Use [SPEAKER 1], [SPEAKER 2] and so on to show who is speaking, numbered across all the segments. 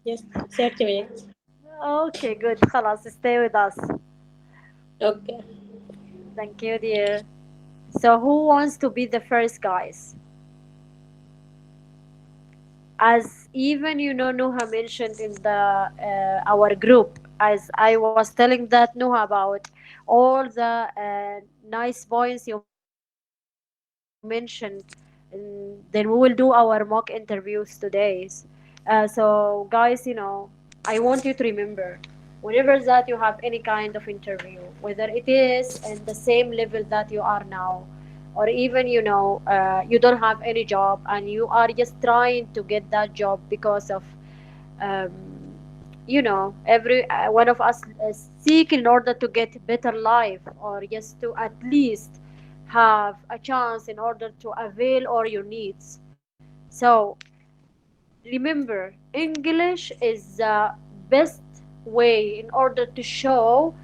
[SPEAKER 1] Yes, 30 minutes.
[SPEAKER 2] Okay, good. خلاص, stay with us.
[SPEAKER 1] Okay.
[SPEAKER 2] Thank you, dear. So, who wants to be the first, guys? As even Nuha mentioned in the our group, as I was telling that Nuha about all the nice points you mentioned, then we will do our mock interviews today. So guys, I want you to remember, whenever that you have any kind of interview, whether it is in the same level that you are now, or even you don't have any job and you are just trying to get that job because of um, every one of us seek in order to get better life, or just to at least have a chance in order to avail all your needs. So remember, English is the best way in order to show,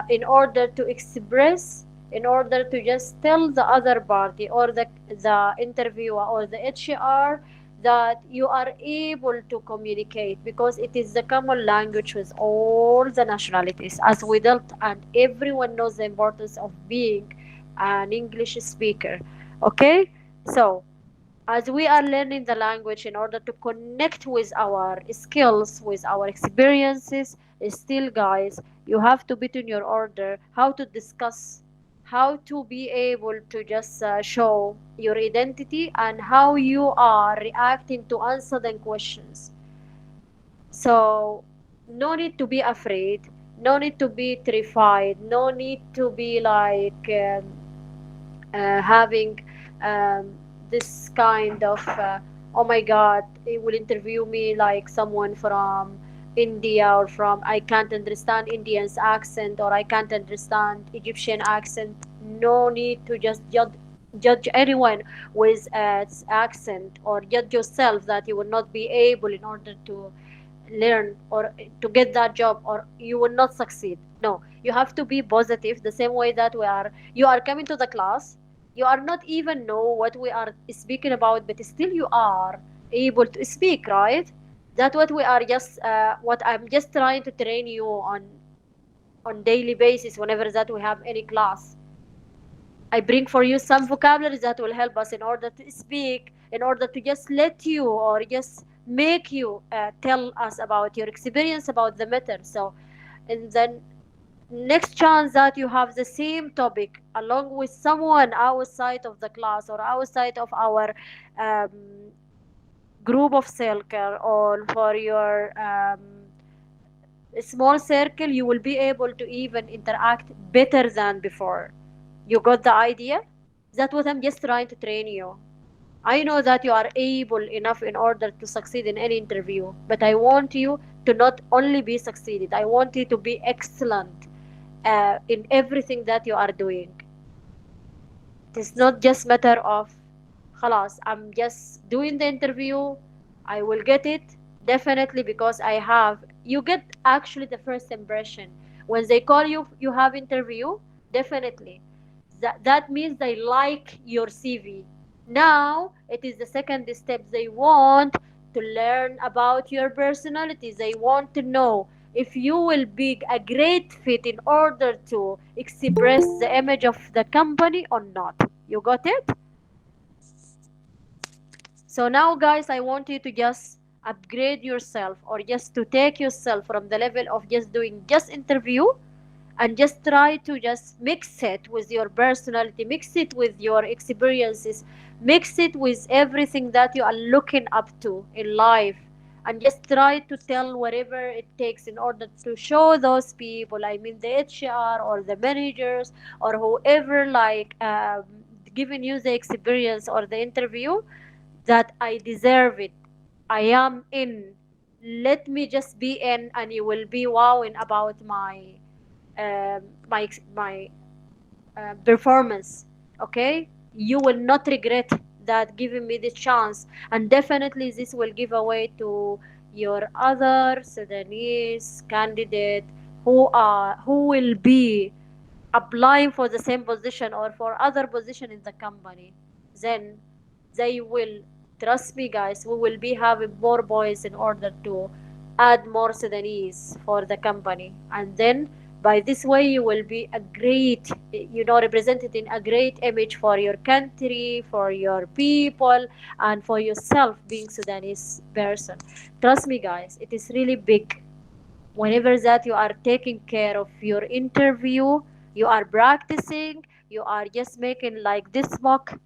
[SPEAKER 2] in order to express, in order to just tell the other party, or the interviewer or the HR, that you are able to communicate, because it is the common language with all the nationalities, as we dealt, and everyone knows the importance of being an English speaker. Okay, so as we are learning the language in order to connect with our skills, with our experiences, still, guys, you have to put in your order how to discuss, how to be able to just show your identity, and how you are reacting to answer the questions. So no need to be afraid, no need to be terrified, no need to be like having um, this kind of oh my god, it will interview me like someone from India, or from, I can't understand Indian's accent, or I can't understand Egyptian accent. No need to just judge anyone with accent, or judge yourself that you will not be able in order to learn or to get that job, or you will not succeed. No, you have to be positive, the same way that you are coming to the class, you are not even know what we are speaking about, but still you are able to speak, right? That's what we are just what I'm just trying to train you on daily basis. Whenever that we have any class, I bring for you some vocabularies that will help us in order to speak, in order to just let you, or just make you tell us about your experience about the matter. So, and then next chance that you have the same topic along with someone outside of the class, or outside of our um, group of circle, or for your small circle, you will be able to even interact better than before. You got the idea? That's what I'm just trying to train you. I know that you are able enough in order to succeed in any interview, but I want you to not only be succeeded, I want you to be excellent in everything that you are doing. It is not just matter of خلاص, I'm just doing the interview, I will get it definitely because I have. You get actually the first impression when they call you. You have interview, definitely. That means they like your CV. Now it is the second step. They want to learn about your personality. They want to know if you will be a great fit in order to express the image of the company or not. You got it? So now, guys, I want you to just upgrade yourself, or just to take yourself from the level of just doing just interview, and just try to just mix it with your personality, mix it with your experiences, mix it with everything that you are looking up to in life, and just try to tell whatever it takes in order to show those people, I mean the HR or the managers or whoever, like giving you the experience or the interview, that I deserve it. I am in. Let me just be in, and you will be wowing about my performance. Okay, you will not regret that giving me this chance, and definitely this will give away to your other Sudanese candidate who will be applying for the same position or for other position in the company. Then they will, trust me, guys, we will be having more boys in order to add more Sudanese for the company, and then by this way you will be a great, represented in a great image for your country, for your people, and for yourself being Sudanese person. Trust me, guys, it is really big. Whenever that you are taking care of your interview, you are practicing, you are just making like this mock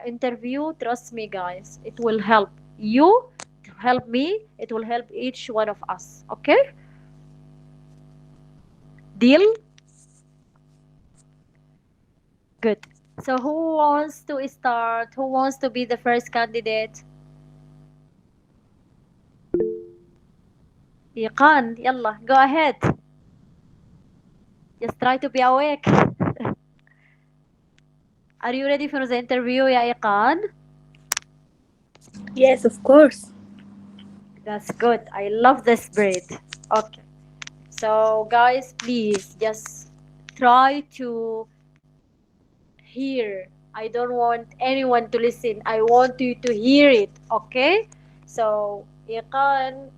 [SPEAKER 2] interview. Trust me, guys, it will help you, to help me, it will help each one of us. Okay, deal. Good. So who wants to start? Who wants to be the first candidate? Iqan, yalla, go ahead. Just try to be awake. Are you ready for the interview, ya Iqan?
[SPEAKER 1] Yes, of course.
[SPEAKER 2] That's good. I love the spirit. Okay. So, guys, please just try to hear. I don't want anyone to listen. I want you to hear it. Okay. So, Iqan,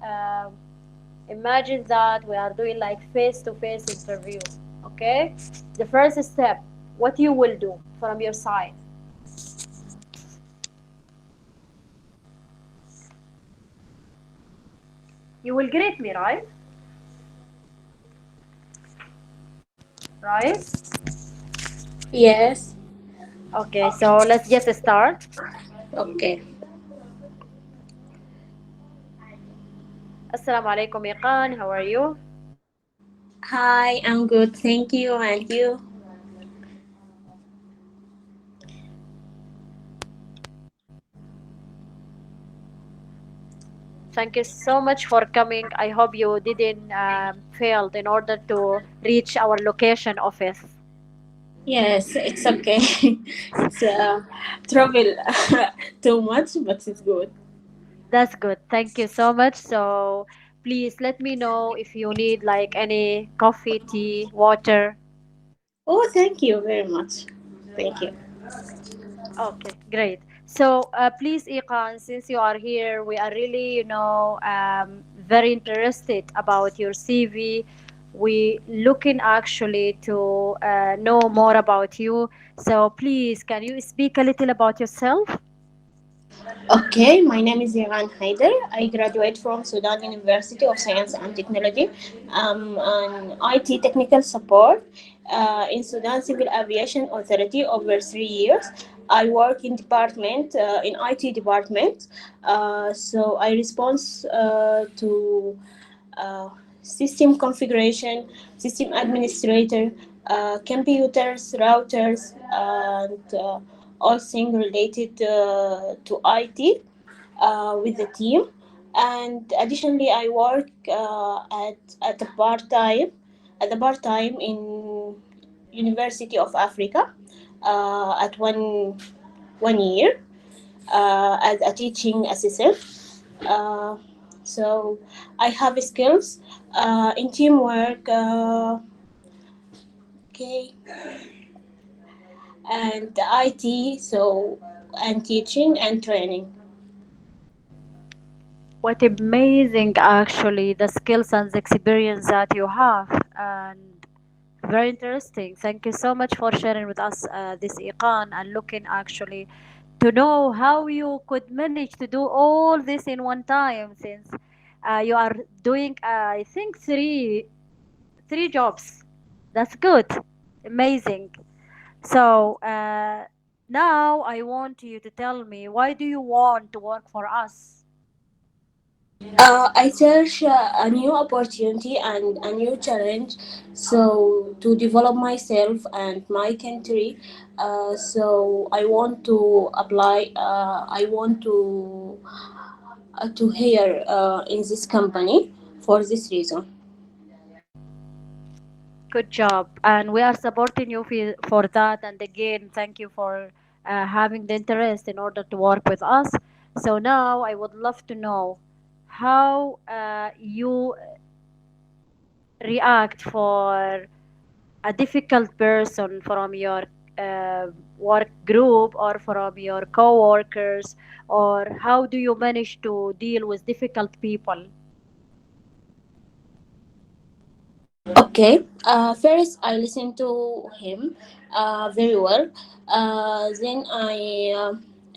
[SPEAKER 2] imagine that we are doing like face-to-face interview. Okay. The first step, what you will do from your side. You will greet me, right? Right?
[SPEAKER 1] Yes.
[SPEAKER 2] Okay. So let's just start.
[SPEAKER 1] Okay.
[SPEAKER 2] Assalamu alaikum, Iqan. How are you?
[SPEAKER 1] Hi, I'm good. Thank you. And you?
[SPEAKER 2] Thank you so much for coming. I hope you didn't fail in order to reach our location office.
[SPEAKER 1] Yes, it's okay. It's travel too much, but it's good.
[SPEAKER 2] That's good. Thank you so much. So please let me know if you need like any coffee, tea, water.
[SPEAKER 1] Oh, thank you very much. Thank you.
[SPEAKER 2] Okay, great. So please, Iqan, since you are here, we are really, very interested about your CV. We looking actually to know more about you. So please, can you speak a little about yourself?
[SPEAKER 1] Okay, my name is Iran Haider. I graduate from Sudan University of Science and Technology. I'm an IT technical support in Sudan Civil Aviation Authority over 3 years. I work in department in IT department. So I respond to uh, system configuration, system administrator, computers, routers, and all things related to IT with the team. And additionally, I work at the part time in University of Africa at 1 year as a teaching assistant. Uh, so I have skills in teamwork, okay, and IT, so and teaching and training.
[SPEAKER 2] What amazing, actually, the skills and the experience that you have, and very interesting. Thank you so much for sharing with us this, Iqan, and looking actually to know how you could manage to do all this in one time, since you are doing, I think, three jobs. That's good, amazing. So now I want you to tell me, why do you want to work for us?
[SPEAKER 1] I search a new opportunity and a new challenge, so to develop myself and my country. So I want to apply. I want to hire in this company for this reason.
[SPEAKER 2] Good job, and we are supporting you for that. And again, thank you for having the interest in order to work with us. So now I would love to know how you react for a difficult person from your uh, work group or from your co-workers, or how do you manage to deal with difficult people?
[SPEAKER 1] Okay. First, I listen to him very well. Then I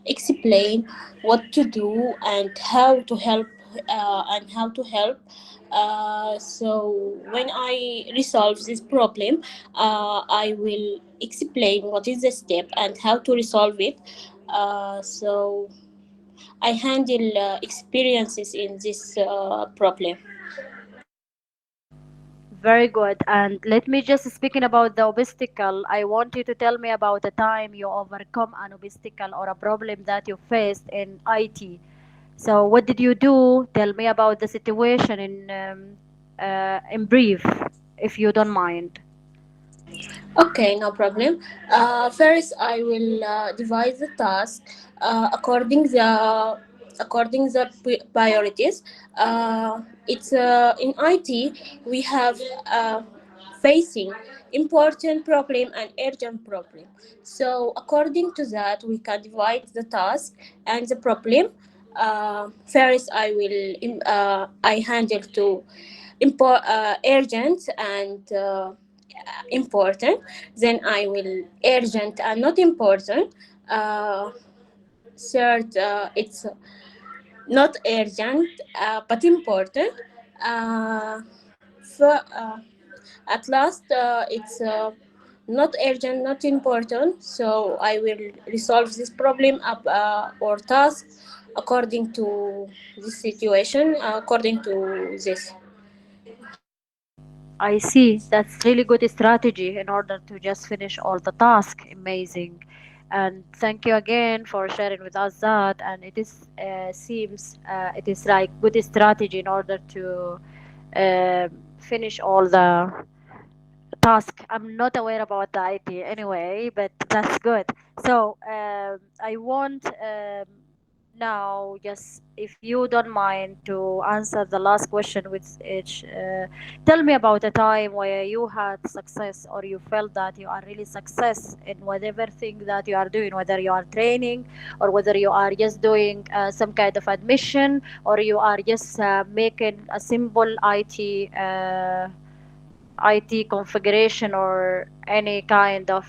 [SPEAKER 1] explain what to do and how to help. So when I resolve this problem, I will explain what is the step and how to resolve it. So I handle experiences in this problem.
[SPEAKER 2] Very good. And let me just speaking about the obstacle. I want you to tell me about a time you overcome an obstacle or a problem that you faced in IT. So what did you do? Tell me about the situation in brief, if you don't mind.
[SPEAKER 1] Okay, no problem. First, I will divide the task according the priorities. It's in IT we have facing important problem and urgent problem. So according to that, we can divide the task and the problem. First, I handle to urgent and important. Then I will urgent and not important. uh, Third, it's not urgent but important. Uh, for, uh, at last, it's not urgent, not important, so I will resolve this problem or task according to this situation, according to this.
[SPEAKER 2] I see. That's really good strategy in order to just finish all the task. Amazing. And thank you again for sharing with us that. And it is seems it is like good strategy in order to finish all the task. I'm not aware about the IT anyway, but that's good. So I want now just if you don't mind to answer the last question with each. Tell me about a time where you had success or you felt that you are really success in whatever thing that you are doing, whether you are training or whether you are just doing some kind of admission or you are just making a simple IT configuration or any kind of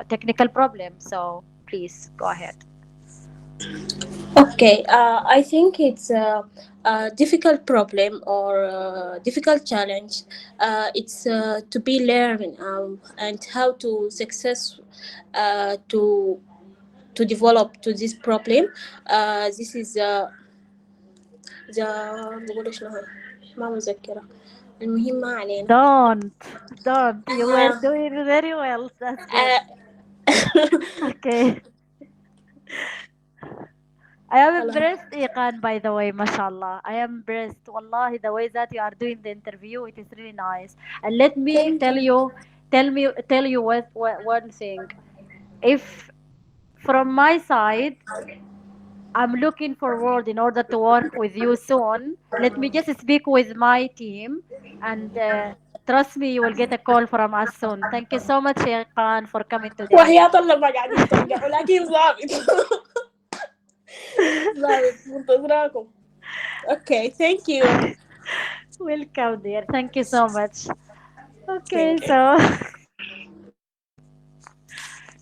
[SPEAKER 2] technical problem. So please go ahead.
[SPEAKER 1] Okay, I think it's a difficult problem or a difficult challenge. It's to be learning and how to success to develop to this problem. This is بقول شنو هاي ما مذكرة. المهم ما علينا.
[SPEAKER 2] Don't, don't. You were
[SPEAKER 1] آه
[SPEAKER 2] doing very well. That's good.
[SPEAKER 1] آه
[SPEAKER 2] Okay. I am
[SPEAKER 1] خلاص.
[SPEAKER 2] impressed, Iqan, by the way, mashallah. I am impressed. Wallahi, the way that you are doing the interview, it is really nice. And let me
[SPEAKER 1] Thank
[SPEAKER 2] tell
[SPEAKER 1] you.
[SPEAKER 2] you, tell you one thing. If from my side, I'm looking forward in order to work with you soon. Let me just speak with my team and trust me, you will get a call from us soon. Thank you so much, Iqan, for coming today.
[SPEAKER 1] وحياة الله ما قاعدين ترجعوا لكن ظابط. ظابط منتظراكم. Okay, thank you.
[SPEAKER 2] Welcome, dear. Thank you so much. Okay,
[SPEAKER 1] Thank you.
[SPEAKER 2] so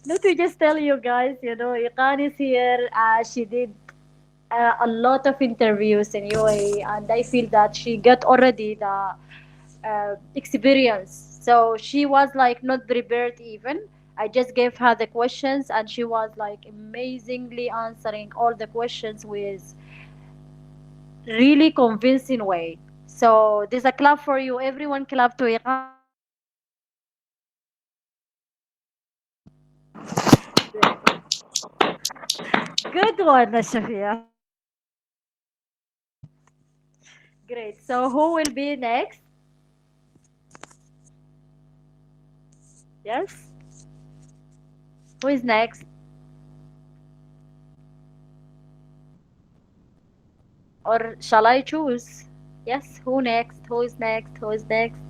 [SPEAKER 2] let me just tell you guys, Iqan is here. She did a lot of interviews in UAE, and I feel that she got already the experience. So she was like not prepared even. I just gave her the questions, and she was like amazingly answering all the questions with really convincing way. So there's a clap for you. Everyone clap to Iqan. Good one, Shafia. Great. So who will be next? Yes. Who is next? Or shall I choose? Yes. Who next? Who is next? Who is next?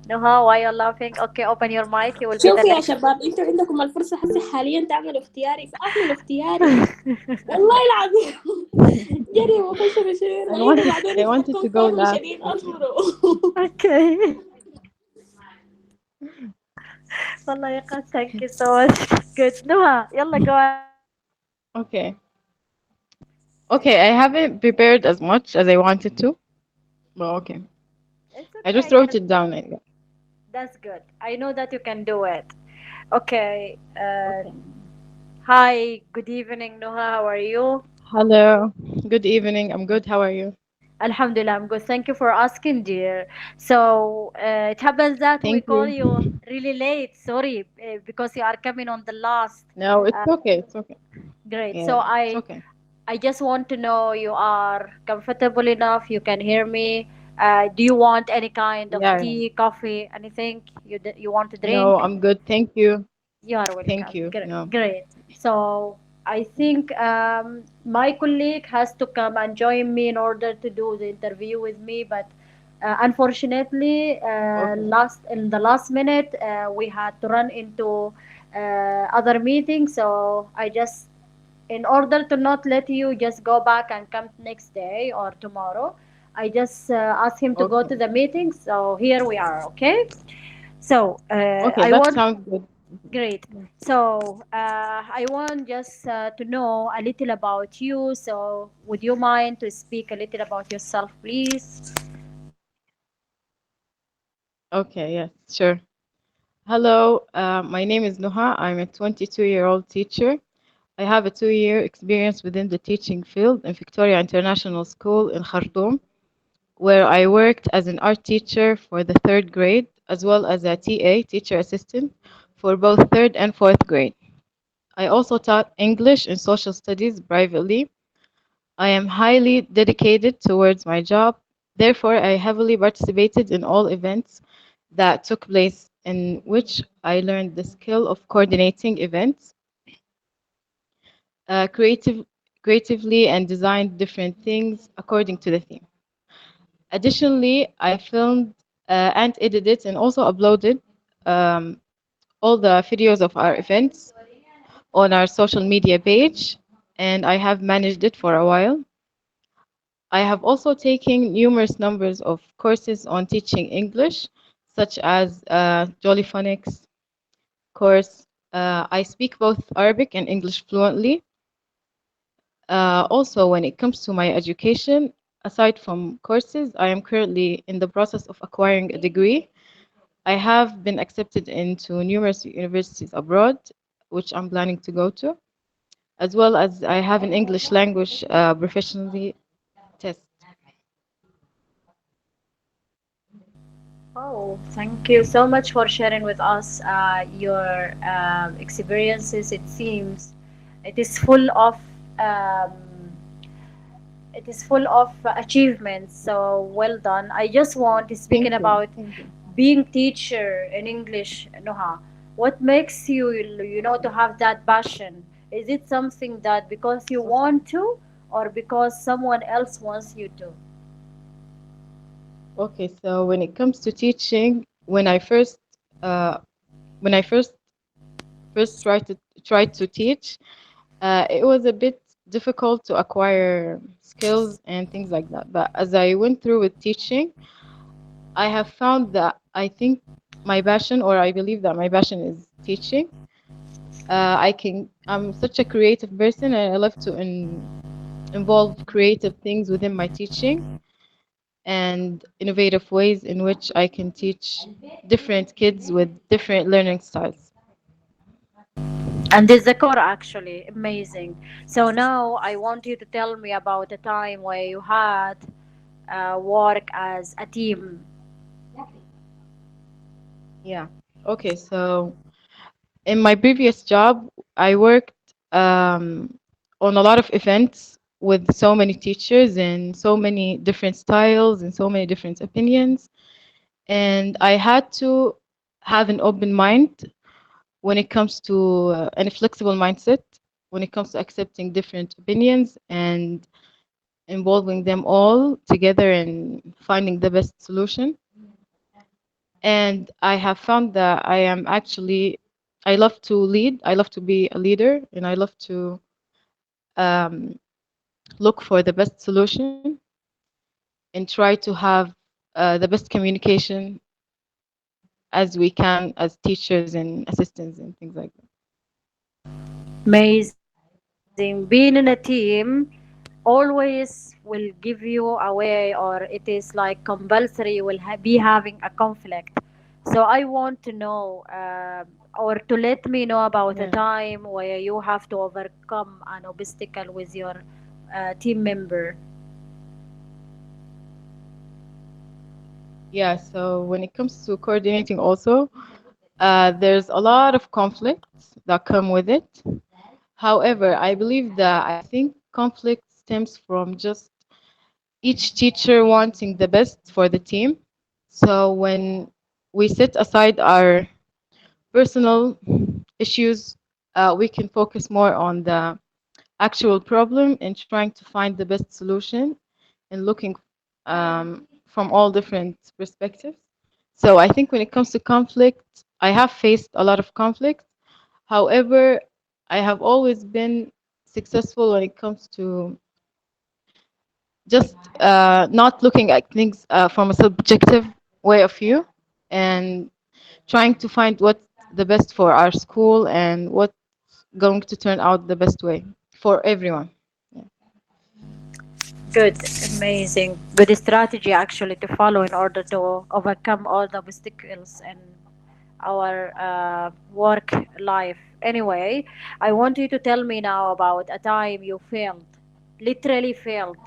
[SPEAKER 2] Noha, why you're laughing? Okay, open your mic. You will be the
[SPEAKER 1] شوفوا يا
[SPEAKER 2] next.
[SPEAKER 1] شباب، انتوا عندكم الفرصة هسه حاليا تعملوا اختياري، فاعملوا اختياري والله العظيم. جري وخش بشير
[SPEAKER 3] I
[SPEAKER 1] غيره
[SPEAKER 3] wanted
[SPEAKER 1] بعدين
[SPEAKER 3] I
[SPEAKER 1] يفتح
[SPEAKER 3] wanted to go
[SPEAKER 1] كونفيرم
[SPEAKER 3] last
[SPEAKER 1] شديد
[SPEAKER 3] actually.
[SPEAKER 1] اصبروا.
[SPEAKER 2] Okay. والله يا قد thank you so much. Good. Noha, يلا go ahead.
[SPEAKER 3] Okay. Okay, I haven't prepared as much as I wanted to. Well, okay.
[SPEAKER 2] It's
[SPEAKER 3] I
[SPEAKER 2] okay.
[SPEAKER 3] just
[SPEAKER 2] I
[SPEAKER 3] wrote
[SPEAKER 2] can.
[SPEAKER 3] it down. I guess.
[SPEAKER 2] That's good. I know that you can do it. Okay.
[SPEAKER 3] Okay.
[SPEAKER 2] Hi. Good evening, Noha. How are you?
[SPEAKER 3] Hello. Good evening. I'm good. How are you?
[SPEAKER 2] Alhamdulillah, I'm good. Thank you for asking, dear. So it happens that we
[SPEAKER 3] Thank
[SPEAKER 2] call
[SPEAKER 3] you.
[SPEAKER 2] you really late. Sorry, because you are coming on the last.
[SPEAKER 3] No, it's
[SPEAKER 2] Uh,
[SPEAKER 3] okay. It's okay.
[SPEAKER 2] Great. So
[SPEAKER 3] Yeah, it's
[SPEAKER 2] I
[SPEAKER 3] okay.
[SPEAKER 2] I just want to know you are comfortable enough. You can hear me. Do you want any kind of
[SPEAKER 3] Yeah.
[SPEAKER 2] tea, coffee, anything you want to
[SPEAKER 3] No,
[SPEAKER 2] drink?
[SPEAKER 3] I'm good. Thank you.
[SPEAKER 2] You are
[SPEAKER 3] Thank
[SPEAKER 2] welcome.
[SPEAKER 3] you.
[SPEAKER 2] Great.
[SPEAKER 3] No.
[SPEAKER 2] Great. So I think my colleague has to come and join me in order to do the interview with me, but unfortunately,
[SPEAKER 3] Okay.
[SPEAKER 2] last in the last minute, we had to run into other meetings. So I just, in order to not let you just go back and come next day or tomorrow, I just asked him to go
[SPEAKER 3] Okay.
[SPEAKER 2] to the meeting. So here we are. Okay. So
[SPEAKER 3] Okay,
[SPEAKER 2] I
[SPEAKER 3] that
[SPEAKER 2] want.
[SPEAKER 3] sounds good.
[SPEAKER 2] Great. So I want just to know a little about you. So would you mind to speak a little about yourself, please?
[SPEAKER 3] Okay, yes, sure. Hello, my name is Nuha. I'm a 22-year-old teacher. I have a 2-year experience within the teaching field in Victoria International School in Khartoum, where I worked as an art teacher for the third grade, as well as a TA, teacher assistant, for both third and fourth grade. I also taught English and social studies privately. I am highly dedicated towards my job. Therefore, I heavily participated in all events that took place in which I learned the skill of coordinating events, uh, creative, creatively, and designed different things according to the theme. Additionally, I filmed and edited and also uploaded um, all the videos of our events on our social media page, and I have managed it for a while. I have also taken numerous numbers of courses on teaching English, such as Jolly Phonics course. I speak both Arabic and English fluently. Also, when it comes to my education, aside from courses, I am currently in the process of acquiring a degree. I have been accepted into numerous universities abroad, which I'm planning to go to, as well as I have an English language proficiency test.
[SPEAKER 2] Oh, thank you so much for sharing with us your experiences. It seems it is full of um, it is full of achievements. So well done. I just want speaking
[SPEAKER 3] Thank you.
[SPEAKER 2] about
[SPEAKER 3] Thank you.
[SPEAKER 2] being teacher in English, Noha. What makes you to have that passion? Is it something that because you want to, or because someone else wants you to?
[SPEAKER 3] Okay, so when it comes to teaching, uh, when I first tried to teach, it was a bit difficult to acquire skills and things like that. But as I went through with teaching, I have found that I think my passion, or I believe that my passion is teaching. I'm such a creative person, and I love to involve creative things within my teaching and innovative ways in which I can teach different kids with different learning styles.
[SPEAKER 2] And this decor actually amazing. So now I want you to tell me about a time where you had work as a team.
[SPEAKER 3] Yeah. Okay, so in my previous job, I worked on a lot of events with so many teachers and so many different styles and so many different opinions. And I had to have an open mind when it comes to and a flexible mindset when it comes to accepting different opinions and involving them all together and finding the best solution. And I have found that I love to lead, I love to be a leader, and I love to um, look for the best solution and try to have the best communication as we can as teachers and assistants and things like that.
[SPEAKER 2] Amazing. Being in a team always will give you a way, or it is like compulsory you will be having a conflict. So I want to know, or to let me know about a
[SPEAKER 3] Yeah.
[SPEAKER 2] time where you have to overcome an obstacle with your team member.
[SPEAKER 3] Yeah, so when it comes to coordinating also, there's a lot of conflicts that come with it. However, I believe that I think conflict stems from just each teacher wanting the best for the team. So when we set aside our personal issues, we can focus more on the actual problem and trying to find the best solution and looking from all different perspectives. So I think when it comes to conflict, I have faced a lot of conflict. However, I have always been successful when it comes to just not looking at things from a subjective way of view and trying to find what's the best for our school and what's going to turn out the best way for everyone. Yeah.
[SPEAKER 2] Good, amazing. Good strategy actually to follow in order to overcome all the obstacles in our work life. Anyway, I want you to tell me now about a time you failed, literally failed,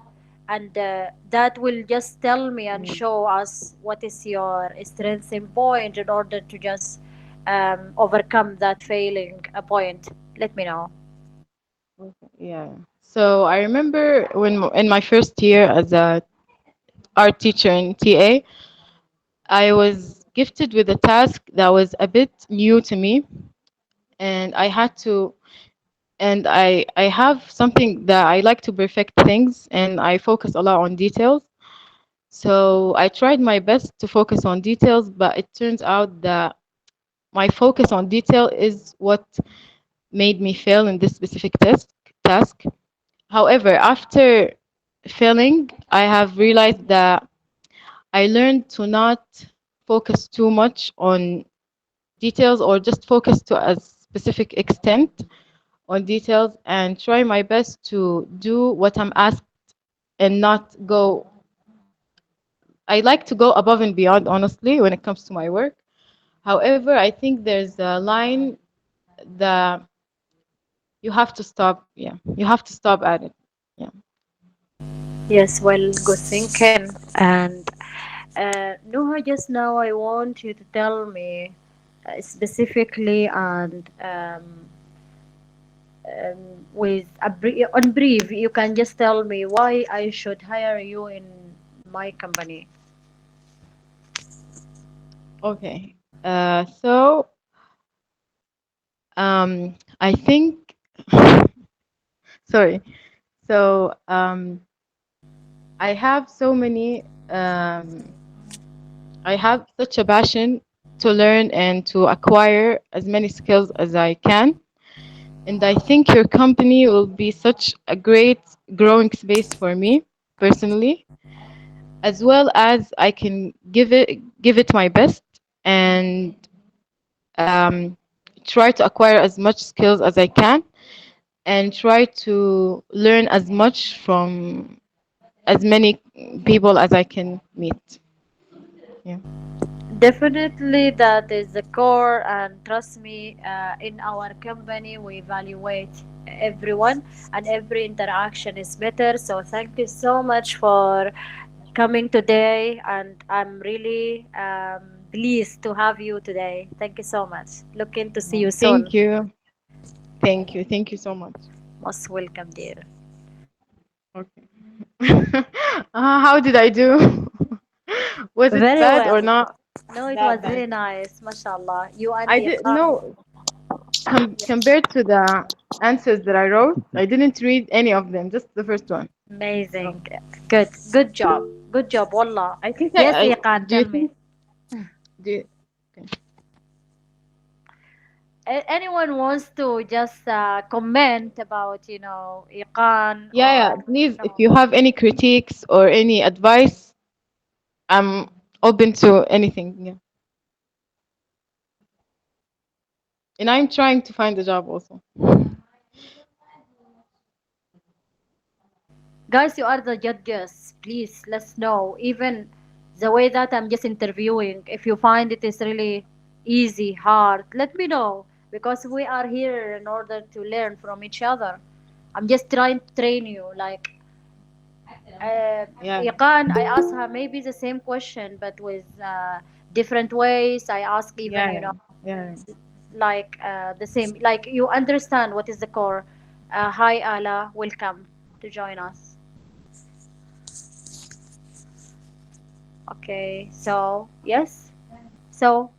[SPEAKER 2] and that will just tell me and
[SPEAKER 3] Mm.
[SPEAKER 2] show us what is your strength and point in order to just overcome that failing point. Let me know.
[SPEAKER 3] Okay. Yeah. So I remember when in my first year as a art teacher in TA, I was gifted with a task that was a bit new to me, and I have something that I like to perfect things, and I focus a lot on details. So I tried my best to focus on details, but it turns out that my focus on detail is what made me fail in this specific task. However, after failing, I have realized that I learned to not focus too much on details or just focus to a specific extent on details and try my best to do what I'm asked and not go. I like to go above and beyond, honestly, when it comes to my work. However, I think there's a line that you have to stop. Yeah, you have to stop at it. Yeah.
[SPEAKER 2] Yes, well, good thinking. And Nuha, just now I want you to tell me specifically and with on brief, you can just tell me why I should hire you in my company.
[SPEAKER 3] Okay. So I think. Sorry. So I have so many. I have such a passion to learn and to acquire as many skills as I can. And I think your company will be such a great growing space for me personally, as well as I can give it my best and um, try to acquire as much skills as I can and try to learn as much from as many people as I can meet. Yeah.
[SPEAKER 2] Definitely, that is the core, and trust me, in our company, we evaluate everyone, and every interaction is better. So, thank you so much for coming today, and I'm really pleased to have you today. Thank you so much. Looking to see you soon.
[SPEAKER 3] Thank you. Thank you. Thank you so much.
[SPEAKER 2] Most welcome, dear.
[SPEAKER 3] Okay. How did I do? Was it
[SPEAKER 2] Very
[SPEAKER 3] bad or
[SPEAKER 2] well.
[SPEAKER 3] not
[SPEAKER 2] No, it was
[SPEAKER 3] that
[SPEAKER 2] very
[SPEAKER 3] bad?
[SPEAKER 2] nice. MashaAllah. You and
[SPEAKER 3] I didn't
[SPEAKER 2] Iqan.
[SPEAKER 3] know. Compared to the answers that I wrote, I didn't read any of them, just the first one. So
[SPEAKER 2] Amazing. Good. Good job. Good job. Wallah.
[SPEAKER 3] I think
[SPEAKER 2] Yes,
[SPEAKER 3] I
[SPEAKER 2] Iqan,
[SPEAKER 3] do you
[SPEAKER 2] tell me.
[SPEAKER 3] think do you, okay.
[SPEAKER 2] anyone wants to just comment about, Iqan
[SPEAKER 3] Yeah, yeah.
[SPEAKER 2] or
[SPEAKER 3] Please, if
[SPEAKER 2] no?
[SPEAKER 3] you have any critiques or any advice, I'm open to anything. Yeah. And I'm trying to find a job also.
[SPEAKER 2] Guys, you are the judges. Please let's know. Even the way that I'm just interviewing, if you find it is really easy, hard, let me know because we are here in order to learn from each other. I'm just trying to train you. Like,
[SPEAKER 3] Yeah.
[SPEAKER 2] Iqan, I asked her maybe the same question, but with different ways. I ask even,
[SPEAKER 3] Yeah, yeah, yeah.
[SPEAKER 2] like the same. Like you understand what is the core. Hi, Ala. Welcome to join us. Okay, so yes. So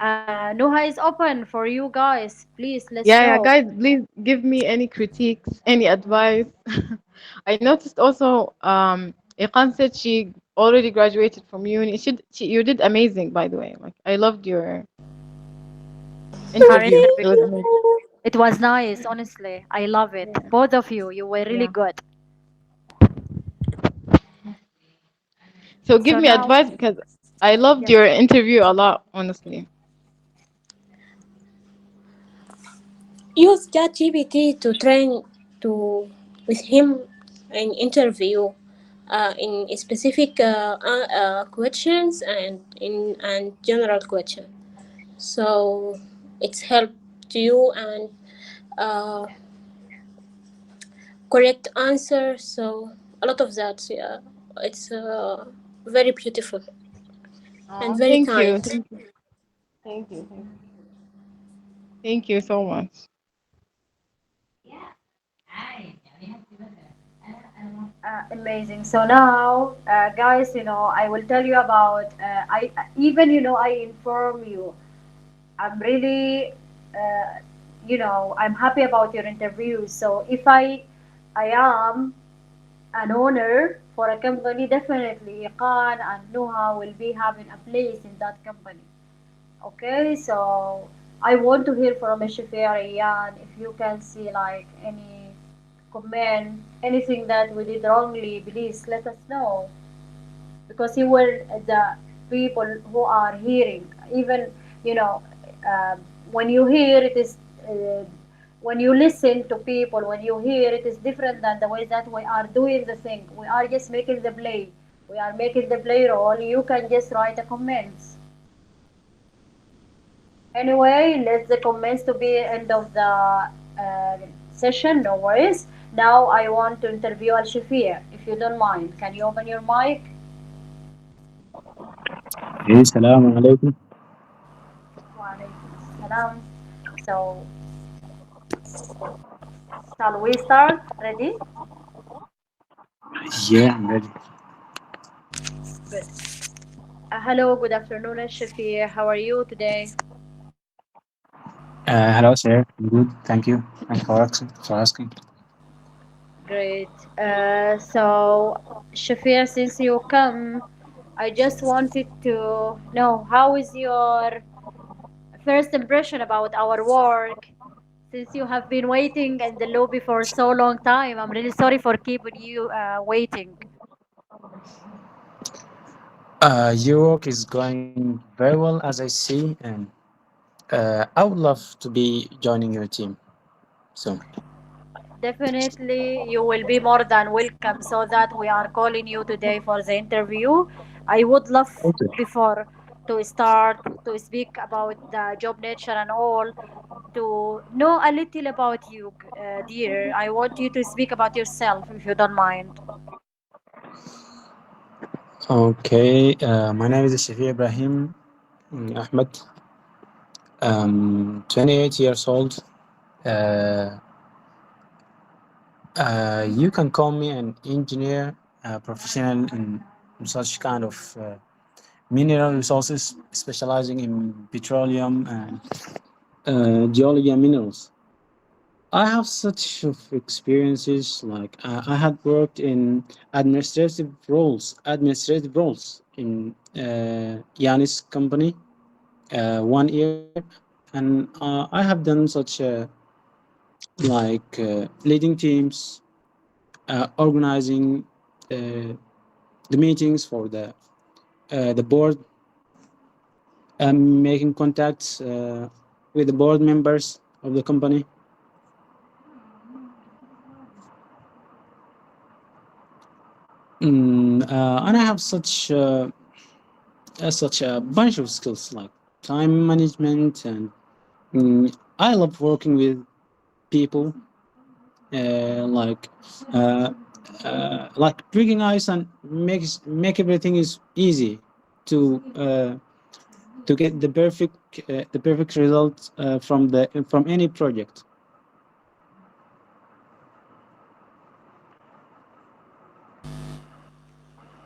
[SPEAKER 2] Nuha is open for you guys. Please let's
[SPEAKER 3] Yeah, yeah,
[SPEAKER 2] know.
[SPEAKER 3] guys, please give me any critiques, any advice. I noticed also, Iqan said she already graduated from uni. You did amazing, by the way. Like, I loved your
[SPEAKER 2] Her
[SPEAKER 3] interview.
[SPEAKER 2] interview.
[SPEAKER 3] It was amazing.
[SPEAKER 2] It was nice, honestly. I love it.
[SPEAKER 3] Yeah,
[SPEAKER 2] Both of you, you were really
[SPEAKER 3] yeah.
[SPEAKER 2] good.
[SPEAKER 3] So give
[SPEAKER 2] So
[SPEAKER 3] me
[SPEAKER 2] now,
[SPEAKER 3] advice because I loved
[SPEAKER 2] yes.
[SPEAKER 3] your interview a lot, honestly.
[SPEAKER 1] Use ChatGPT to train to with him an interview in specific questions and in and general question. So it's helped you and uh, correct answer. So a lot of that. Yeah, it's very beautiful and
[SPEAKER 3] Oh,
[SPEAKER 1] very
[SPEAKER 3] thank you.
[SPEAKER 1] kind.
[SPEAKER 3] Thank you. Thank you. Thank you. Thank you so much.
[SPEAKER 2] Amazing. So now, guys, I will tell you about. I even I inform you. I'm really, I'm happy about your interview. So if I am an owner for a company, definitely Iqan and Nuha will be having a place in that company. Okay, so I want to hear from Shafia Rayyan if you can see like any comment, anything that we did wrongly, please let us know because you were the people who are hearing. Even you know, uh, when you hear it is. When you listen to people, when you hear it is different than the way that we are doing the thing. We are just making the play. We are making the play role. You can just write a comments. Anyway, let the comments to be end of the session. No worries. Now I want to interview Al Shafir. If you don't mind, can you open your mic?
[SPEAKER 4] Hey, Salaam alaikum.
[SPEAKER 2] Walaikum salam. So, shall we start? Ready?
[SPEAKER 4] Yeah, I'm ready.
[SPEAKER 2] Good. Hello, good afternoon, Al Shafir. How are you today?
[SPEAKER 4] Hello, sir. I'm good. Thank you. Thanks for asking.
[SPEAKER 2] Great. So, Shafir, since you come, I just wanted to know how is your first impression about our work since you have been waiting in the lobby for so long time. I'm really sorry for keeping you waiting.
[SPEAKER 4] Your work is going very well, as I see, and I would love to be joining your team soon.
[SPEAKER 2] Definitely, you will be more than welcome. So that we are calling you today for the interview. I would love
[SPEAKER 4] Okay.
[SPEAKER 2] before to start to speak about the job nature and all to know a little about you, dear. I want you to speak about yourself if you don't mind.
[SPEAKER 4] Okay. My name is Shafi Ibrahim Ahmed. 28 years old. Uh, you can call me an engineer, professional in such kind of mineral resources, specializing in petroleum and geology and minerals. I have such of experiences. Like I had worked in administrative roles in Yanis company 1 year. and I have done such leading teams, organizing uh, the meetings for the board, and making contacts with the board members of the company. And I have such a bunch of skills like time management, and I love working with people, like uh, breaking ice and make everything is easy to get the perfect result from any project.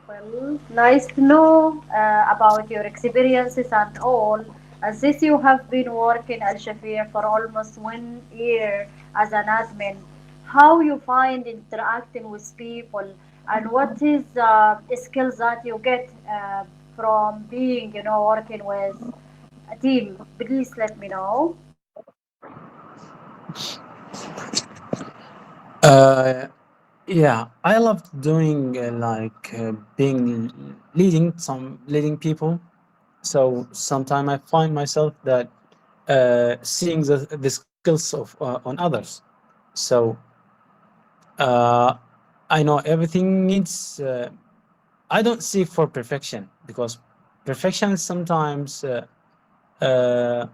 [SPEAKER 2] Well, nice to know about your experiences and all. As this, you have been working Al Shafir for almost 1 year as an admin. How you find interacting with people, and what is skills that you get from being, working with a team? Please let me know.
[SPEAKER 4] Uh, yeah, I love doing being leading people. So sometimes I find myself that seeing the skills of on others. So uh, I know everything needs. I don't seek for perfection because perfection is sometimes. Uh,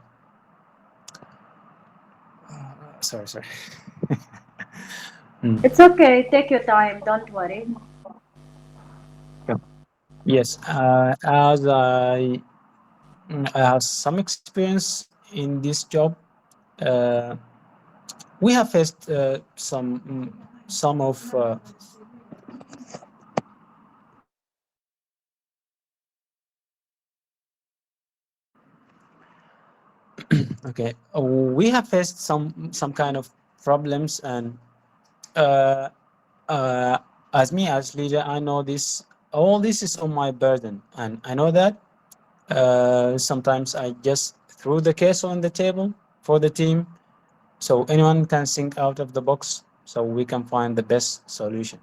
[SPEAKER 4] sorry. Mm.
[SPEAKER 2] It's okay. Take your time. Don't worry.
[SPEAKER 4] Yeah. Yes, as I have some experience in this job. Uh, we have faced some of okay. We have faced some kind of problems, and uh, uh, as me as leader, I know this. All this is on my burden, and I know that. Sometimes I just threw the case on the table for the team, so anyone can think out of the box, so we can find the best solution.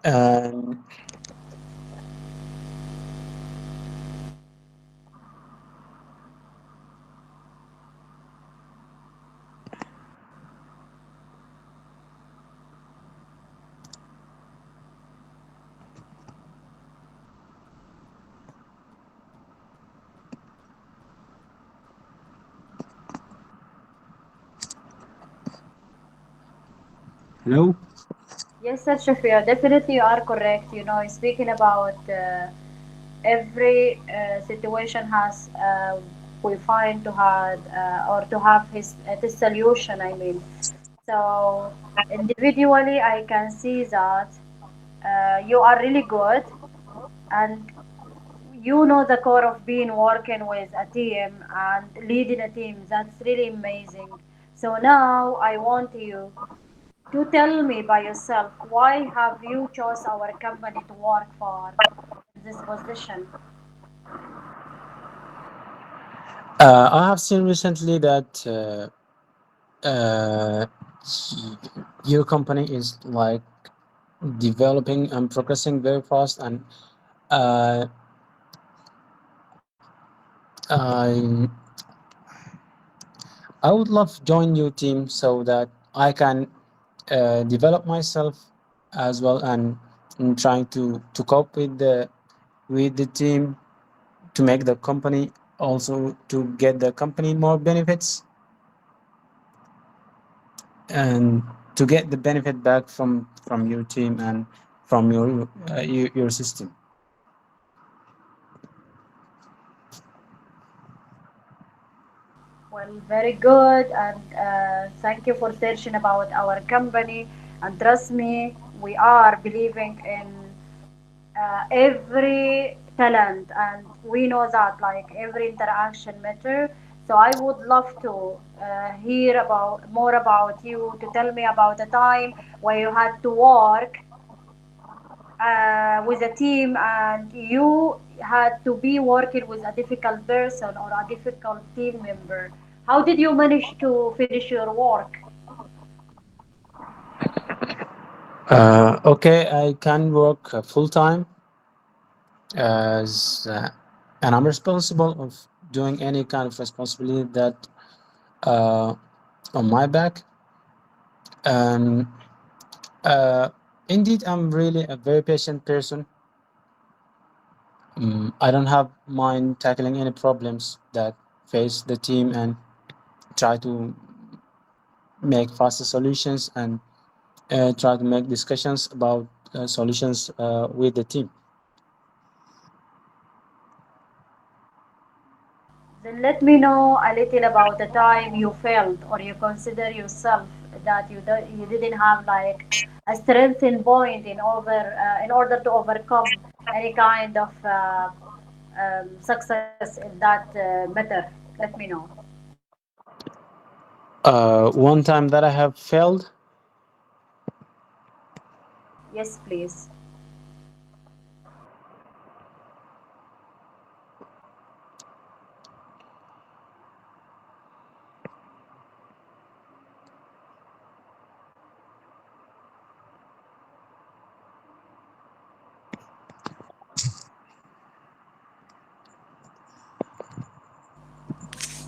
[SPEAKER 4] And hello.
[SPEAKER 2] Yes, Sir Shafia, definitely you are correct. Speaking about every situation has we find to have or to have this solution. I mean, so individually, I can see that you are really good, and you know the core of being working with a team and leading a team. That's really amazing. So now I want you to tell me by yourself, why have you chose our company to work for this position?
[SPEAKER 4] I have seen recently that uh, your company is like developing and progressing very fast, and uh, I I would love to join your team so that I can develop myself as well, and trying to cope with the team to make the company, also to get the company more benefits, and to get the benefit back from your team and from your system.
[SPEAKER 2] Well, very good, and thank you for searching about our company. And trust me, we are believing in every talent, and we know that like every interaction matter. So I would love to hear about more about you, to tell me about the time where you had to work with a team, and you had to be working with a difficult person or a difficult team member. How did you manage to finish your work?
[SPEAKER 4] Okay, I can work full time as and I'm responsible of doing any kind of responsibility that uh, on my back. And uh, indeed, I'm really a very patient person. I don't have mind tackling any problems that face the team and try to make faster solutions and try to make discussions about solutions with the team.
[SPEAKER 2] Then let me know a little about the time you felt or you consider yourself that you didn't have like a strengthening point in order to overcome any kind of success in that matter. Let me know.
[SPEAKER 4] One time that I have failed.
[SPEAKER 2] Yes, please.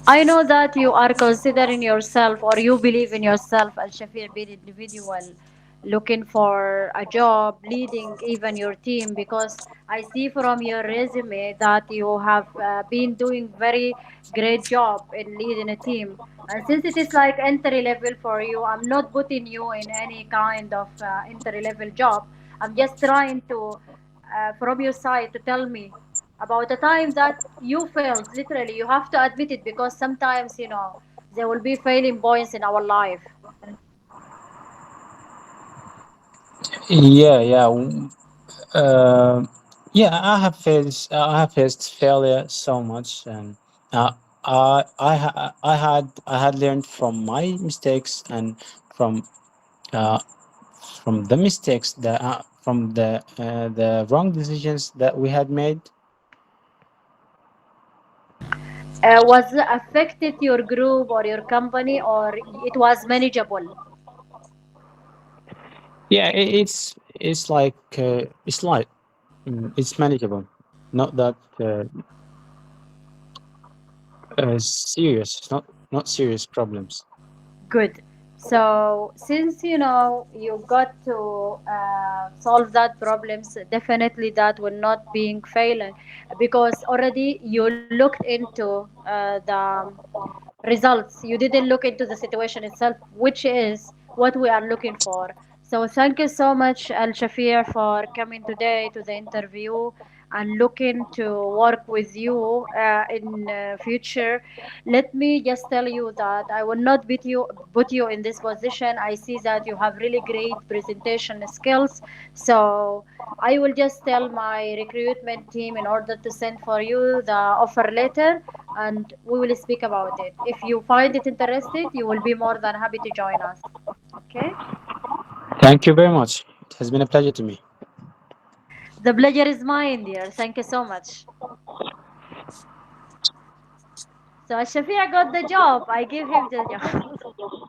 [SPEAKER 2] I know that you are considering yourself or you believe in yourself, Al Shafir, being individual, looking for a job, leading even your team, because I see from your resume that you have been doing very great job in leading a team. And since it is like entry level for you, I'm not putting you in any kind of entry level job. I'm just trying to, from your side, to tell me about the time that you failed. Literally, you have to admit it because sometimes, there will be failing points in our life.
[SPEAKER 4] Yeah, yeah, uh, yeah. I have faced failure so much, and uh, I had learned from my mistakes and from uh, from the mistakes that from the wrong decisions that we had made.
[SPEAKER 2] Was it affected your group or your company, or it was manageable?
[SPEAKER 4] Yeah, it's manageable, not that serious. It's not serious problems.
[SPEAKER 2] Good. So since you got to solve that problems, definitely that will not being failing because already you looked into the results. You didn't look into the situation itself, which is what we are looking for. So thank you so much, Al Shafir, for coming today to the interview and looking to work with you in future. Let me just tell you that I will not put you in this position. I see that you have really great presentation skills. So I will just tell my recruitment team in order to send for you the offer letter and we will speak about it. If you find it interested, you will be more than happy to join us. Okay?
[SPEAKER 4] Thank you very much. It has been a pleasure to me.
[SPEAKER 2] The pleasure is mine, dear. Thank you so much. So Shafiq got the job. I give him the job.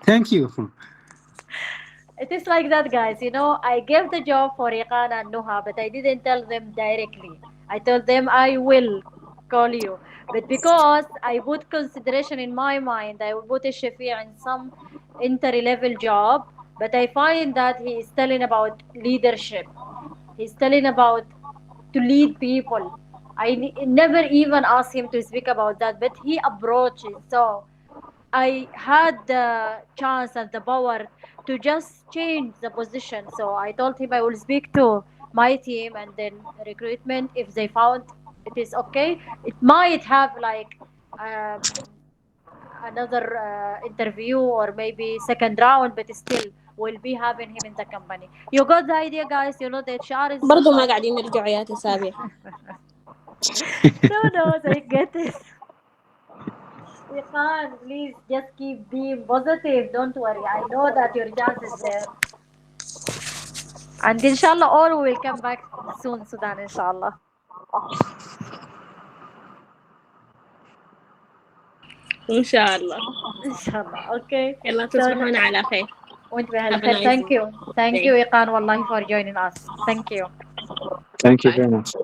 [SPEAKER 4] Thank you.
[SPEAKER 2] It is like that, guys. I gave the job for Iqan and Nuha, but I didn't tell them directly. I told them I will call you. But because I put consideration in my mind, I will put a Shafiq in some entry level job, but I find that he is telling about leadership. He's telling about to lead people. Never even asked him to speak about that, but he approaches. So I had the chance and the power to just change the position. So I told him I will speak to my team and then recruitment if they found it is okay. It might have like um, another interview or maybe second round, but still we'll be having him in the company. You got the idea, guys. The HR is
[SPEAKER 1] برضو ما
[SPEAKER 2] like,
[SPEAKER 1] قاعدين نرجعوا يا تسابيع.
[SPEAKER 2] no, they get it. You can't. Please just keep being positive. Don't worry. I know that your chance is there. And inshallah, all will come back soon, Sudan, inshallah.
[SPEAKER 1] إن شاء الله.
[SPEAKER 2] Inshallah. Okay.
[SPEAKER 1] يلا
[SPEAKER 2] So,
[SPEAKER 1] تصبحون على خير.
[SPEAKER 2] وانت بأهل
[SPEAKER 1] Have a
[SPEAKER 2] خير.
[SPEAKER 1] nice
[SPEAKER 2] Thank you. Thank you,
[SPEAKER 1] day.
[SPEAKER 2] Iqan, wallahi, for joining us. Thank you.
[SPEAKER 4] Thank you
[SPEAKER 1] Bye.
[SPEAKER 4] very much.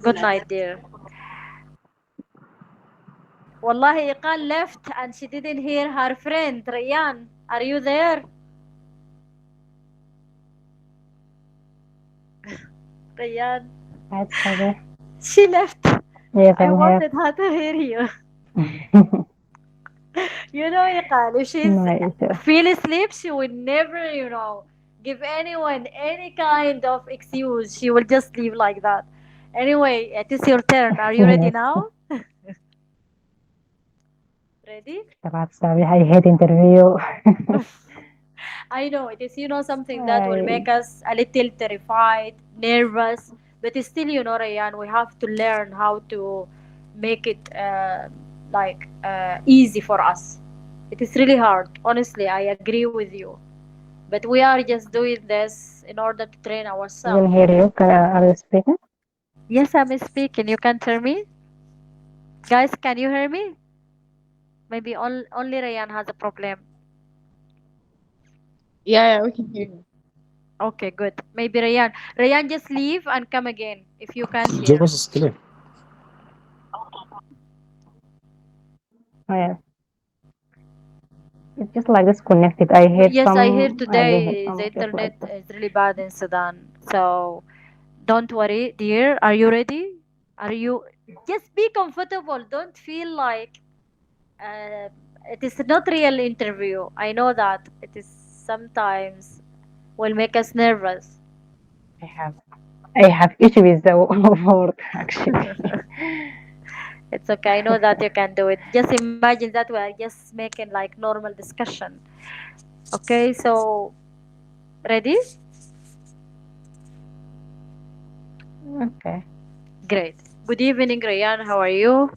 [SPEAKER 2] Good night, dear. Wallahi, Iqan left and she didn't hear her friend, Rayan. Are you there? Rayan.
[SPEAKER 5] That's okay.
[SPEAKER 2] She left.
[SPEAKER 5] Yes,
[SPEAKER 2] I
[SPEAKER 5] I'm here.
[SPEAKER 2] wanted her to hear you. You know, Iqan, if she's
[SPEAKER 5] No issue.
[SPEAKER 2] feel asleep, she would never, give anyone any kind of excuse. She will just leave like that. Anyway, it is your turn. Are you ready
[SPEAKER 5] Yes.
[SPEAKER 2] now? Ready?
[SPEAKER 5] Perhaps I hate interview.
[SPEAKER 2] I know it is, something that will
[SPEAKER 5] I,
[SPEAKER 2] make us a little terrified, nervous, but still, Rayan, we have to learn how to make it easy for us. It is really hard. Honestly, I agree with you. But we are just doing this in order to train
[SPEAKER 5] didn't
[SPEAKER 2] ourselves.
[SPEAKER 5] hear you. Are you speaking?
[SPEAKER 2] Yes, I'm speaking. You can't hear me? Guys, can you hear me? Maybe only Rayan has a problem.
[SPEAKER 3] Yeah, we can hear you.
[SPEAKER 2] Okay, good. Maybe Rayan. Rayan, just leave and come again if you can't
[SPEAKER 4] Your
[SPEAKER 2] hear.
[SPEAKER 4] voice is clear.
[SPEAKER 5] Oh, yes. It's just like disconnected. I hear
[SPEAKER 2] Yes, I hear
[SPEAKER 5] some. I didn't hear
[SPEAKER 2] today the
[SPEAKER 5] some. Just
[SPEAKER 2] internet
[SPEAKER 5] like this.
[SPEAKER 2] is really bad in Sudan. So don't worry, dear. Are you ready? Are you just be comfortable. Don't feel like uh, it is not real interview. I know that it is sometimes will make us nervous.
[SPEAKER 5] I have. I have issue with the word actually.
[SPEAKER 2] It's okay. I know that you can do it. Just imagine that we are just making like normal discussion. Okay, so ready?
[SPEAKER 5] Okay.
[SPEAKER 2] Great. Good evening, Rayan. How are you?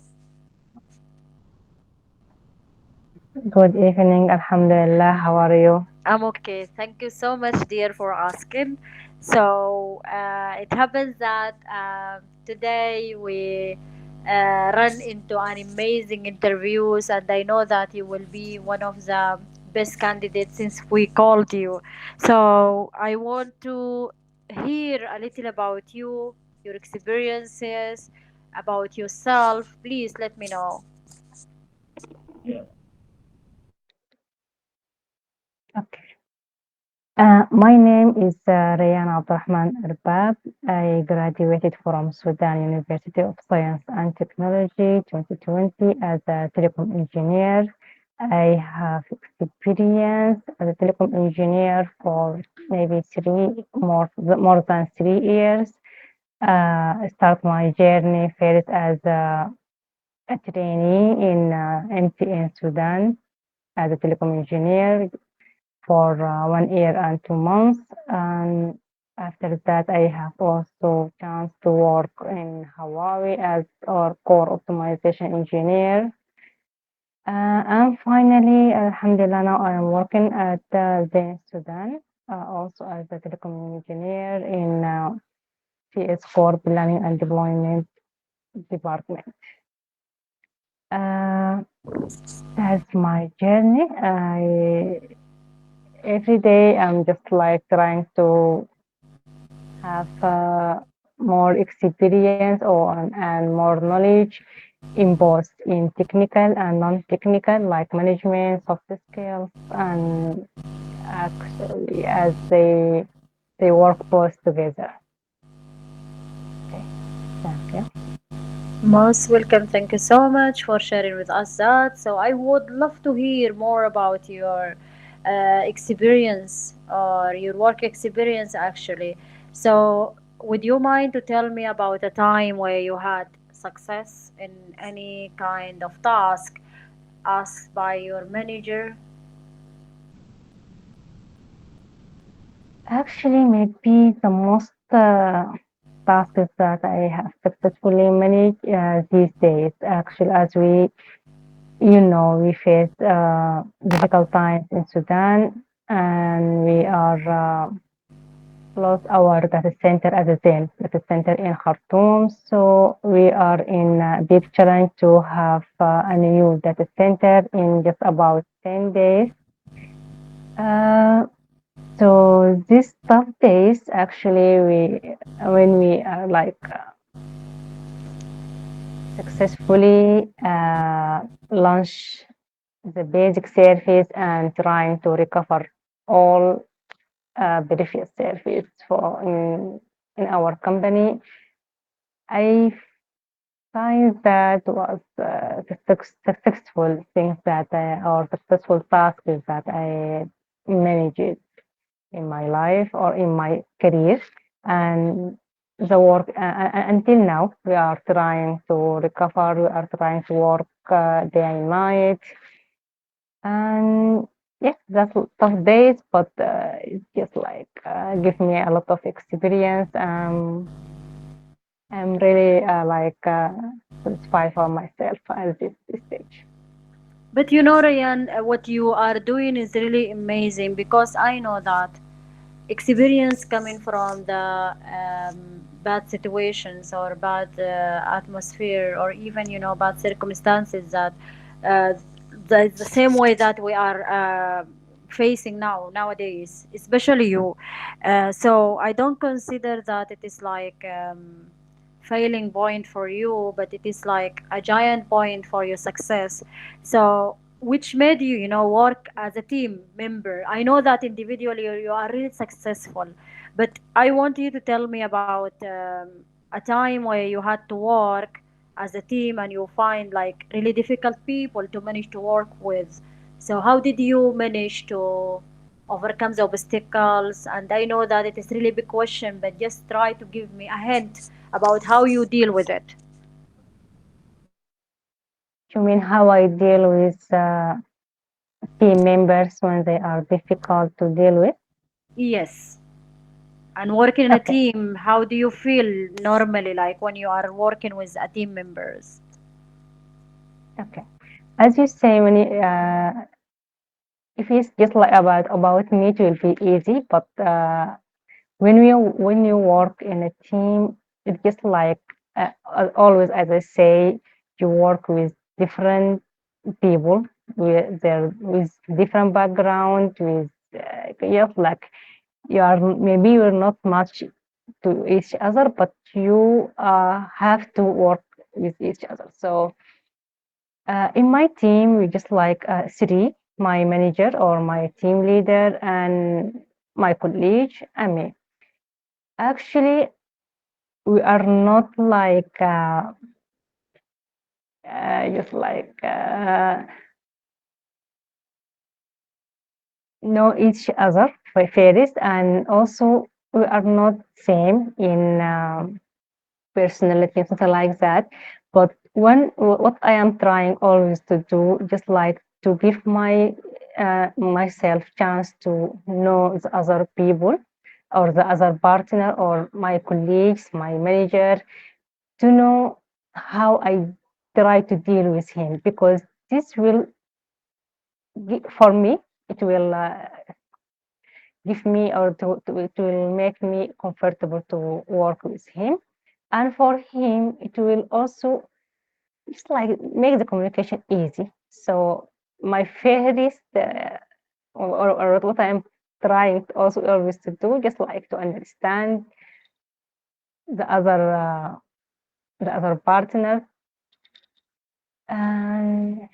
[SPEAKER 5] Good evening. Alhamdulillah. How are you?
[SPEAKER 2] I'm okay. Thank you so much, dear, for asking. So it happens that today we run into an amazing interviews, and I know that you will be one of the best candidates since we called you. So I want to hear a little about you, your experiences, about yourself. Please let me know.
[SPEAKER 5] Okay. My name is Rayan Abdurrahman Arbab. I graduated from Sudan University of Science and Technology 2020 as a telecom engineer. I have experience as a telecom engineer for maybe more than 3 years. I start my journey first as a trainee in MTN Sudan as a telecom engineer for 1 year and 2 months. And after that, I have also chance to work in Hawaii as our core optimization engineer. And finally, Alhamdulillah, now I am working at Zenith Sudan, also as a telecom engineer in CS4 Planning and Deployment Department. That's my journey. Every day I'm just like trying to have more experience and more knowledge in both in technical and non-technical, like management, soft skills, and actually as they work both together. Okay, thank you.
[SPEAKER 2] Most welcome. Thank you so much for sharing with us that. So I would love to hear more about your experience or your work experience actually. So would you mind to tell me about a time where you had success in any kind of task asked by your manager?
[SPEAKER 5] Actually, maybe the most tasks that I have successfully managed these days, actually, as we face difficult times in Sudan, and we are close our data center as a Zen data center in Khartoum. So we are in a big challenge to have a new data center in just about 10 days. So these tough days, actually, when we are like successfully launch the basic service and trying to recover all previous service for in our company, I find that was successful things that or successful tasks that I managed in my life or in my career. And the work until now, we are trying to recover, we are trying to work day and night. And yeah, that's tough days, but it's just like give me a lot of experience. I'm really satisfied for myself at this stage.
[SPEAKER 2] But you know, Ryan, what you are doing is really amazing because I know that experience coming from the bad situations or bad atmosphere or even bad circumstances that uh, the same way that we are facing nowadays, especially you. So I don't consider that it is like failing point for you, but it is like a giant point for your success. So which made you work as a team member. I know that individually you are really successful, but I want you to tell me about a time where you had to work as a team and you find like really difficult people to manage to work with. So how did you manage to overcome the obstacles? And I know that it is really big question, but just try to give me a hint about how you deal with it.
[SPEAKER 5] You mean how I deal with team members when they are difficult to deal with?
[SPEAKER 2] Yes. And working in a
[SPEAKER 5] Okay,
[SPEAKER 2] team, how do you feel normally, like when you are working with a team members?
[SPEAKER 5] okay. As you say, if it's just like about me, it will be easy. But when you work in a team, it's just like always, as I say, you work with different people with different background, with yes, like maybe you're not much to each other, but you have to work with each other. So in my team, we just like three, my manager or my team leader and my colleague and me. Actually, we are not like just like know each other by first, and also we are not same in personality, something like that. But what I am trying always to do, just like to give myself chance to know the other people or the other partner or my colleagues, my manager, to know how I try to deal with him, because this will for me it will give me or it will make me comfortable to work with him, and for him it will also just like make the communication easy. So my favorite or what I'm trying to also always to do, just like to understand the other partner. And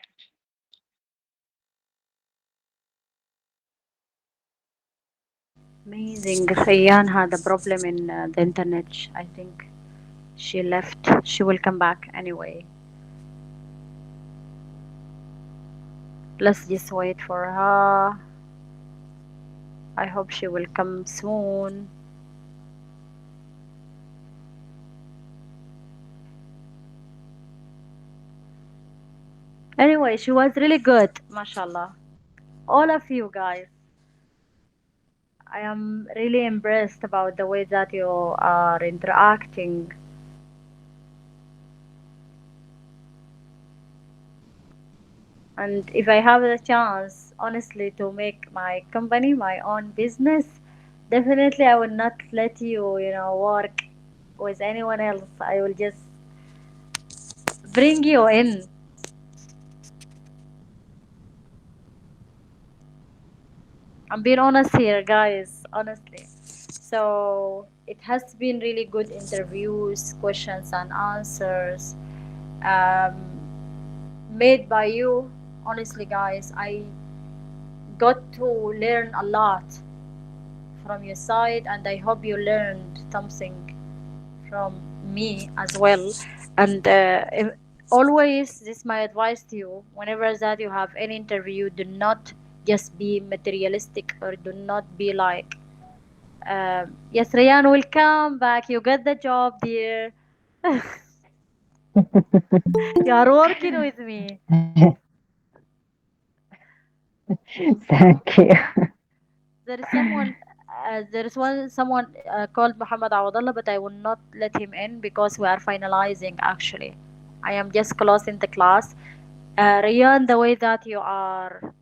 [SPEAKER 2] Amazing. Rayan had a problem in the internet. I think she left. She will come back anyway. Let's just wait for her. I hope she will come soon. Anyway, she was really good, mashallah. All of you guys, I am really impressed about the way that you are interacting. And if I have the chance, honestly, to make my company my own business, Definitely, I will not let you, work with anyone else. I will just bring you in. I'm being honest here, guys, honestly. So it has been really good interviews, questions and answers, um, made by you. Honestly, guys, I got to learn a lot from your side, and I hope you learned something from me as well. And always, this is my advice to you. Whenever that you have any interview, do not just be materialistic, or do not be like, yes, Rayan will come back. You get the job, dear. You are working with me.
[SPEAKER 5] Thank you.
[SPEAKER 2] There is someone. There is someone called Muhammad Awadallah, but I will not let him in because we are finalizing. Actually, I am just closing the class. Rayan, the way that you are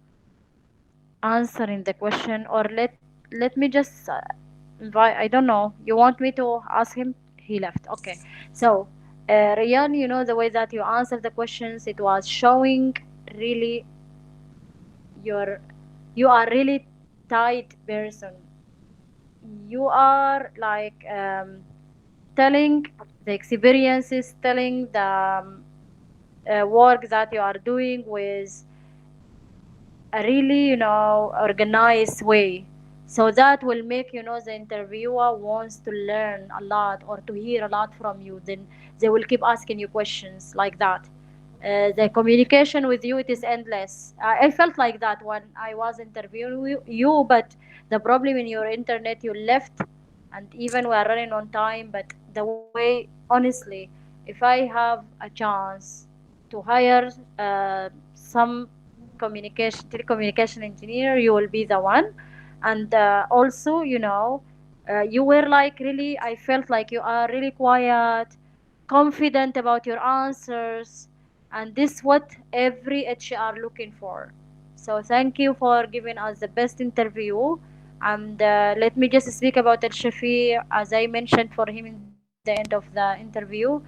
[SPEAKER 2] answering the question, or let me just invite. I don't know. You want me to ask him? He left. Okay. So, Rayan, the way that you answered the questions, it was showing really your you are really tight person. You are like telling the experiences, telling the work that you are doing with a really organized way, so that will make the interviewer wants to learn a lot or to hear a lot from you. Then they will keep asking you questions like that. The communication with you, it is endless. I felt like that when I was interviewing you, but the problem in your internet, you left, and even we are running on time. But the way, honestly, if I have a chance to hire some telecommunication engineer, you will be the one. And also, you were like really, I felt like you are really quiet, confident about your answers, and this what every HR looking for. So thank you for giving us the best interview. And let me just speak about Al Shafi. As I mentioned for him in the end of the interview,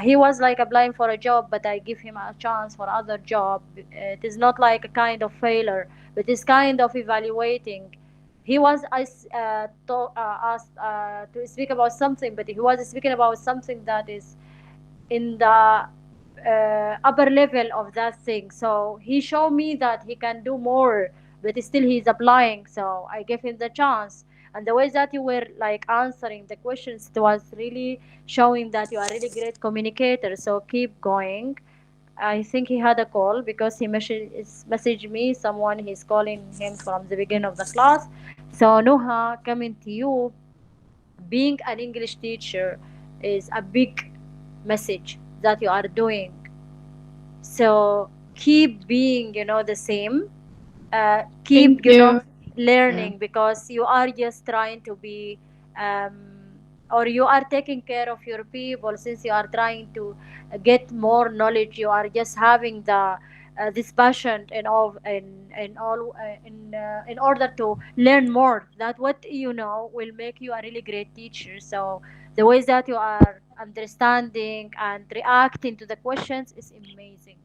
[SPEAKER 2] he was like applying for a job, but I give him a chance for other job. It is not like a kind of failure, but it's kind of evaluating. He was asked to speak about something, but he was speaking about something that is in the upper level of that thing. So he showed me that he can do more, but still he's applying. So I gave him the chance. And the way that you were like answering the questions, it was really showing that you are really great communicator. So keep going. I think he had a call because he messaged me. Someone he's calling him from the beginning of the class. So Nuha, coming to you, being an English teacher is a big message that you are doing. So keep being, the same.
[SPEAKER 3] Thank
[SPEAKER 2] Keep,
[SPEAKER 3] you. Yeah.
[SPEAKER 2] learning, because you are just trying to be, um, or you are taking care of your people. Since you are trying to get more knowledge, you are just having the this passion and all in all in order to learn more. That what will make you a really great teacher. So the ways that you are understanding and reacting to the questions is amazing.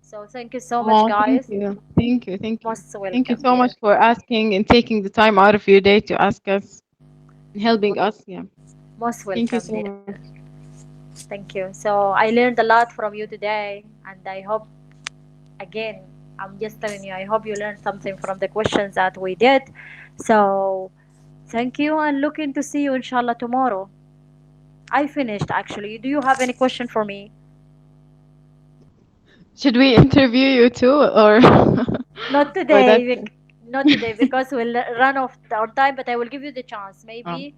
[SPEAKER 2] So thank you so much,
[SPEAKER 3] Oh, thank
[SPEAKER 2] guys.
[SPEAKER 3] you. Thank you. Thank you.
[SPEAKER 2] Most
[SPEAKER 3] Thank you
[SPEAKER 2] welcome,
[SPEAKER 3] so much
[SPEAKER 2] dear.
[SPEAKER 3] for asking and taking the time out of your day to ask us and helping
[SPEAKER 2] Mo-
[SPEAKER 3] us. Yeah.
[SPEAKER 2] Most
[SPEAKER 3] Thank you
[SPEAKER 2] welcome,
[SPEAKER 3] so
[SPEAKER 2] dear.
[SPEAKER 3] much.
[SPEAKER 2] Thank you. So I learned a lot from you today, and I hope, again, I'm just telling you, I hope you learned something from the questions that we did. So thank you, and looking to see you, inshallah, tomorrow. I finished actually. Do you have any question for me?
[SPEAKER 3] Should we interview you too, or
[SPEAKER 2] Not
[SPEAKER 3] or
[SPEAKER 2] today,
[SPEAKER 3] that's it?
[SPEAKER 2] not today, because we'll run off on time. But I will give you the chance.
[SPEAKER 3] Oh.
[SPEAKER 2] Maybe